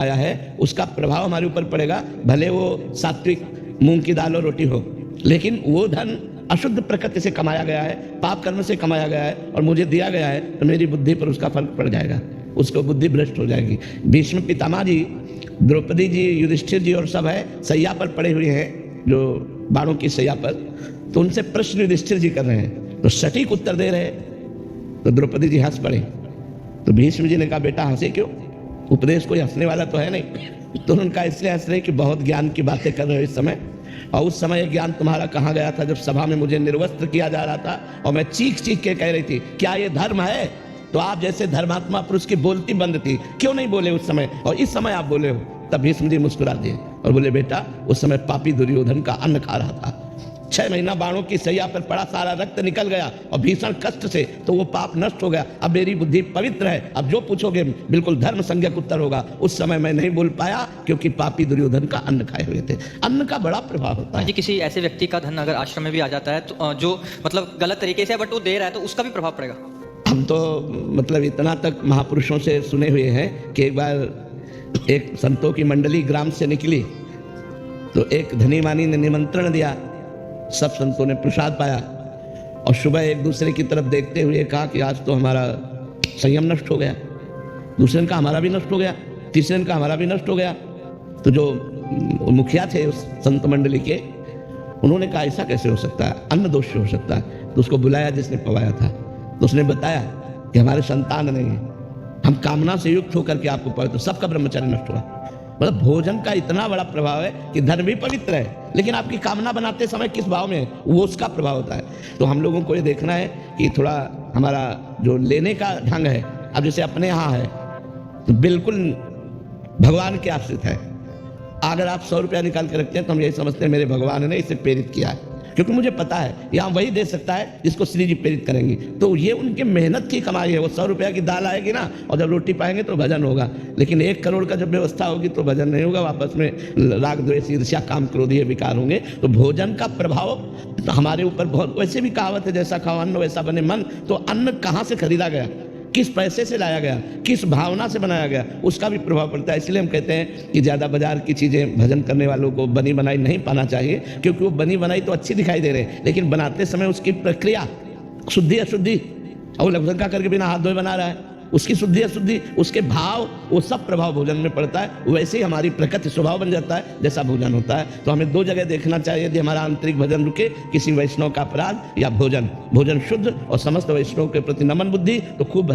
आया है उसका प्रभाव हमारे ऊपर पड़ेगा, भले वो सात्विक मूंग की दाल और रोटी हो, लेकिन वो धन अशुद्ध प्रकृति से कमाया गया है, पाप कर्म से कमाया गया है और मुझे दिया गया है, तो मेरी बुद्धि पर उसका फर्क पड़ जाएगा, उसको बुद्धि भ्रष्ट हो जाएगी। भीष्म पितामह जी, द्रौपदी जी, युधिष्ठिर जी और सब है सैया पर पड़े हुए हैं, जो बाणों की सैया पर, तो उनसे प्रश्न युधिष्ठिर जी कर रहे हैं, तो सटीक उत्तर दे रहे हैं, तो द्रौपदी जी हंस पड़े। तो भीष्म जी ने कहा बेटा हंसे क्यों, उपदेश कोई हंसने वाला तो है नहीं। तो उनका इसलिए हंस रहे कि बहुत ज्ञान की बातें कर रहे हो इस समय, और उस समय ज्ञान तुम्हारा कहाँ गया था जब सभा में मुझे निर्वस्त्र किया जा रहा था और मैं चीख चीख के कह रही थी क्या ये धर्म है, तो आप जैसे धर्मात्मा पुरुष की बोलती बंद थी, क्यों नहीं बोले उस समय और इस समय आप बोले हो। तब भीष्म जी मुस्कुरा दिए और बोले बेटा उस समय पापी दुर्योधन का अन्न खा रहा था, 6 महीना बाणों की सैया पर पड़ा, सारा रक्त निकल गया और भीषण कष्ट से, तो वो पाप नष्ट हो गया। अब मेरी बुद्धि पवित्र है, अब जो पूछोगे बिल्कुल धर्म संज्ञक उत्तर होगा। उस समय मैं नहीं बोल पाया क्योंकि पापी दुर्योधन का अन्न खाए हुए थे। अन्न का बड़ा प्रभाव होता है। जी, किसी ऐसे व्यक्ति का धन अगर आश्रम में भी आ जाता है तो जो मतलब गलत तरीके से बट वो दे रहा है, तो उसका भी प्रभाव पड़ेगा। हम तो मतलब इतना तक महापुरुषों से सुने हुए हैं कि एक बार एक संतों की मंडली ग्राम से निकली, तो एक धनी मानी ने निमंत्रण दिया, सब संतों ने प्रसाद पाया और सुबह एक दूसरे की तरफ देखते हुए कहा कि आज तो हमारा संयम नष्ट हो गया। दूसरे का हमारा भी नष्ट हो गया, तीसरे का हमारा भी नष्ट हो गया। तो जो मुखिया थे उस संत मंडली के, उन्होंने कहा ऐसा कैसे हो सकता है, अन्न दोष हो सकता है। तो उसको बुलाया जिसने पवाया था, तो उसने बताया कि हमारे संतान नहीं है, हम कामना से युक्त होकर के आपको पाए, तो सबका ब्रह्मचर्य नष्ट हुआ। मतलब भोजन का इतना बड़ा प्रभाव है कि धन भी पवित्र है, लेकिन आपकी कामना बनाते समय किस भाव में है वो उसका प्रभाव होता है। तो हम लोगों को ये देखना है कि थोड़ा हमारा जो लेने का ढंग है, अब जैसे अपने यहाँ है तो बिल्कुल भगवान के आश्रित है। अगर आप 100 रुपया निकाल के रखते हैं तो हम यही समझते हैं मेरे भगवान ने इसे प्रेरित किया है, क्योंकि मुझे पता है यहाँ वही दे सकता है जिसको श्री जी प्रेरित करेंगी। तो ये उनके मेहनत की कमाई है। वो 100 रुपया की दाल आएगी ना, और जब रोटी पाएंगे तो भजन होगा, लेकिन 1 करोड़ का जब व्यवस्था होगी तो भजन नहीं होगा, वापस में राग द्वेष ईर्ष्या काम क्रोधीय विकार होंगे। तो भोजन का प्रभाव हमारे ऊपर बहुत, वैसे भी कहावत है जैसा खाओ अन्न वैसा बने मन। तो अन्न कहाँ से खरीदा गया, किस पैसे से लाया गया, किस भावना से बनाया गया, उसका भी प्रभाव पड़ता है। इसलिए हम कहते हैं कि ज़्यादा बाजार की चीज़ें भजन करने वालों को बनी बनाई नहीं पाना चाहिए, क्योंकि वो बनी बनाई तो अच्छी दिखाई दे रहे हैं, लेकिन बनाते समय उसकी प्रक्रिया शुद्धि अशुद्धि, और लघुशंका करके बिना हाथ धोए बना रहा है, उसकी शुद्धि अशुद्धि, उसके भाव, वो सब प्रभाव भोजन में पड़ता है। वैसे ही हमारी प्रकृति स्वभाव बन जाता है जैसा भोजन होता है। तो हमें 2 जगह देखना चाहिए यदि हमारा आंतरिक भजन रुके, किसी वैष्णव का अपराध या भोजन। भोजन शुद्ध और समस्त वैष्णव के प्रति नमन बुद्धि, तो खूब